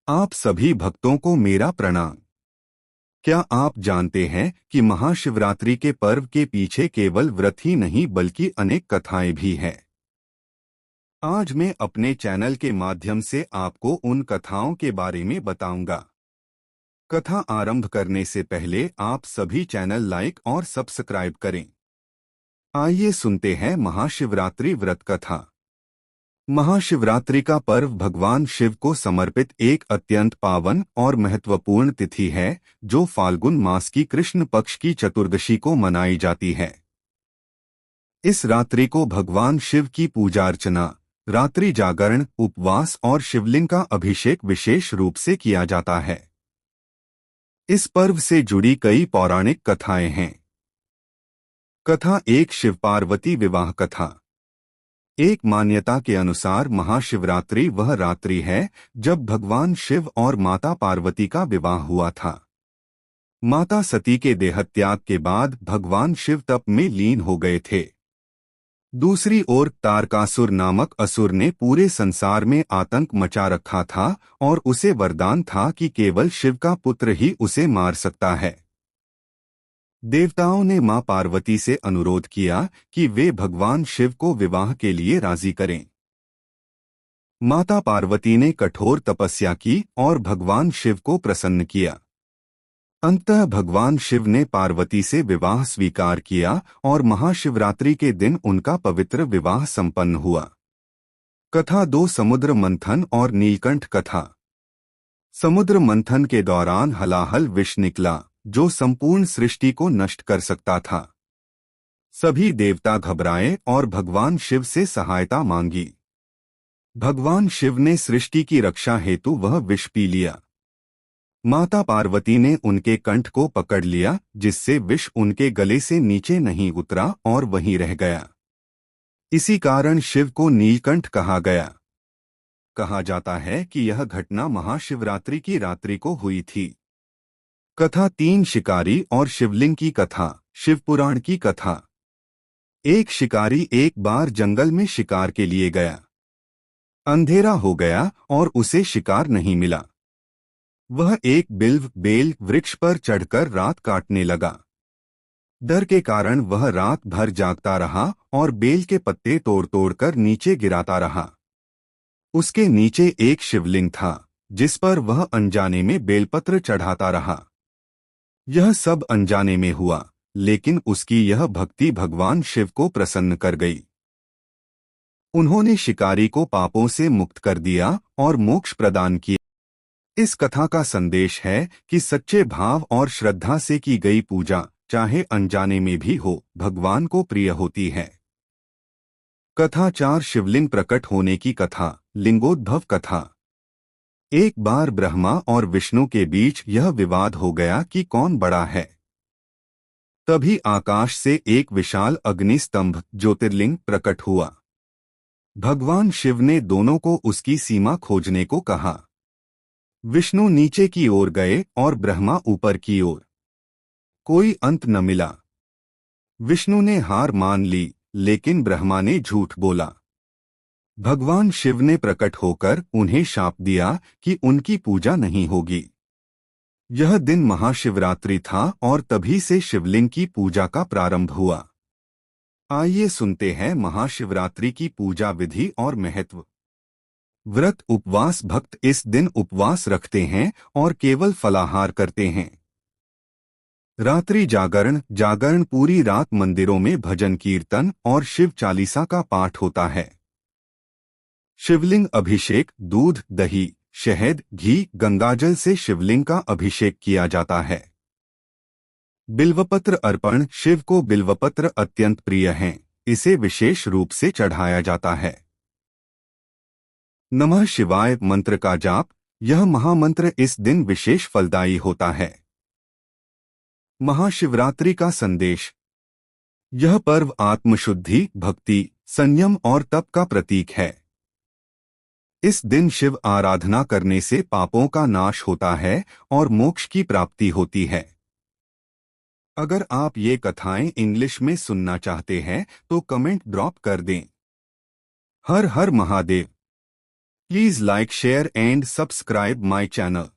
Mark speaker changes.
Speaker 1: आप सभी भक्तों को मेरा प्रणाम। क्या आप जानते हैं कि महाशिवरात्रि के पर्व के पीछे केवल व्रत ही नहीं बल्कि अनेक कथाएं भी हैं। आज मैं अपने चैनल के माध्यम से आपको उन कथाओं के बारे में बताऊंगा। कथा आरंभ करने से पहले आप सभी चैनल लाइक और सब्सक्राइब करें। आइए सुनते हैं महाशिवरात्रि व्रत कथा। महाशिवरात्रि का पर्व भगवान शिव को समर्पित एक अत्यंत पावन और महत्वपूर्ण तिथि है, जो फाल्गुन मास की कृष्ण पक्ष की चतुर्दशी को मनाई जाती है। इस रात्रि को भगवान शिव की पूजा अर्चना, रात्रि जागरण, उपवास और शिवलिंग का अभिषेक विशेष रूप से किया जाता है। इस पर्व से जुड़ी कई पौराणिक कथाएं हैं। कथा एक, शिव पार्वती विवाह कथा। एक मान्यता के अनुसार महाशिवरात्रि वह रात्रि है जब भगवान शिव और माता पार्वती का विवाह हुआ था। माता सती के देहत्याग के बाद भगवान शिव तप में लीन हो गए थे। दूसरी ओर तारकासुर नामक असुर ने पूरे संसार में आतंक मचा रखा था और उसे वरदान था कि केवल शिव का पुत्र ही उसे मार सकता है। देवताओं ने मां पार्वती से अनुरोध किया कि वे भगवान शिव को विवाह के लिए राजी करें। माता पार्वती ने कठोर तपस्या की और भगवान शिव को प्रसन्न किया। अंततः भगवान शिव ने पार्वती से विवाह स्वीकार किया और महाशिवरात्रि के दिन उनका पवित्र विवाह संपन्न हुआ। कथा दो, समुद्र मंथन और नीलकंठ कथा। समुद्र मंथन के दौरान हलाहल विष निकला, जो संपूर्ण सृष्टि को नष्ट कर सकता था। सभी देवता घबराए और भगवान शिव से सहायता मांगी। भगवान शिव ने सृष्टि की रक्षा हेतु वह विष पी लिया। माता पार्वती ने उनके कंठ को पकड़ लिया, जिससे विष उनके गले से नीचे नहीं उतरा और वहीं रह गया। इसी कारण शिव को नीलकंठ कहा गया। कहा जाता है कि यह घटना महाशिवरात्रि की रात्रि को हुई थी। कथा तीन, शिकारी और शिवलिंग की कथा। शिवपुराण की कथा। एक शिकारी एक बार जंगल में शिकार के लिए गया। अंधेरा हो गया और उसे शिकार नहीं मिला। वह एक बिल्व बेल वृक्ष पर चढ़कर रात काटने लगा। डर के कारण वह रात भर जागता रहा और बेल के पत्ते तोड़ तोड़कर नीचे गिराता रहा। उसके नीचे एक शिवलिंग था, जिस पर वह अनजाने में बेलपत्र चढ़ाता रहा। यह सब अनजाने में हुआ, लेकिन उसकी यह भक्ति भगवान शिव को प्रसन्न कर गई। उन्होंने शिकारी को पापों से मुक्त कर दिया और मोक्ष प्रदान किया। इस कथा का संदेश है कि सच्चे भाव और श्रद्धा से की गई पूजा, चाहे अनजाने में भी हो, भगवान को प्रिय होती है। कथा चार, शिवलिंग प्रकट होने की कथा। लिंगोद्भव कथा। एक बार ब्रह्मा और विष्णु के बीच यह विवाद हो गया कि कौन बड़ा है। तभी आकाश से एक विशाल अग्निस्तंभ ज्योतिर्लिंग प्रकट हुआ। भगवान शिव ने दोनों को उसकी सीमा खोजने को कहा। विष्णु नीचे की ओर गए और ब्रह्मा ऊपर की ओर। कोई अंत न मिला। विष्णु ने हार मान ली, लेकिन ब्रह्मा ने झूठ बोला। भगवान शिव ने प्रकट होकर उन्हें शाप दिया कि उनकी पूजा नहीं होगी। यह दिन महाशिवरात्रि था और तभी से शिवलिंग की पूजा का प्रारंभ हुआ। आइए सुनते हैं महाशिवरात्रि की पूजा विधि और महत्व। व्रत उपवास। भक्त इस दिन उपवास रखते हैं और केवल फलाहार करते हैं। रात्रि जागरण। जागरण पूरी रात मंदिरों में भजन कीर्तन और शिव चालीसा का पाठ होता है। शिवलिंग अभिषेक। दूध, दही, शहद, घी, गंगाजल से शिवलिंग का अभिषेक किया जाता है। बिल्वपत्र अर्पण। शिव को बिल्वपत्र अत्यंत प्रिय हैं, इसे विशेष रूप से चढ़ाया जाता है। नमः शिवाय मंत्र का जाप। यह महामंत्र इस दिन विशेष फलदायी होता है। महाशिवरात्रि का संदेश। यह पर्व आत्मशुद्धि, भक्ति, संयम और तप का प्रतीक है। इस दिन शिव आराधना करने से पापों का नाश होता है और मोक्ष की प्राप्ति होती है। अगर आप ये कथाएं इंग्लिश में सुनना चाहते हैं तो कमेंट ड्रॉप कर दें। हर हर Mahadev. Please like, share and subscribe my channel.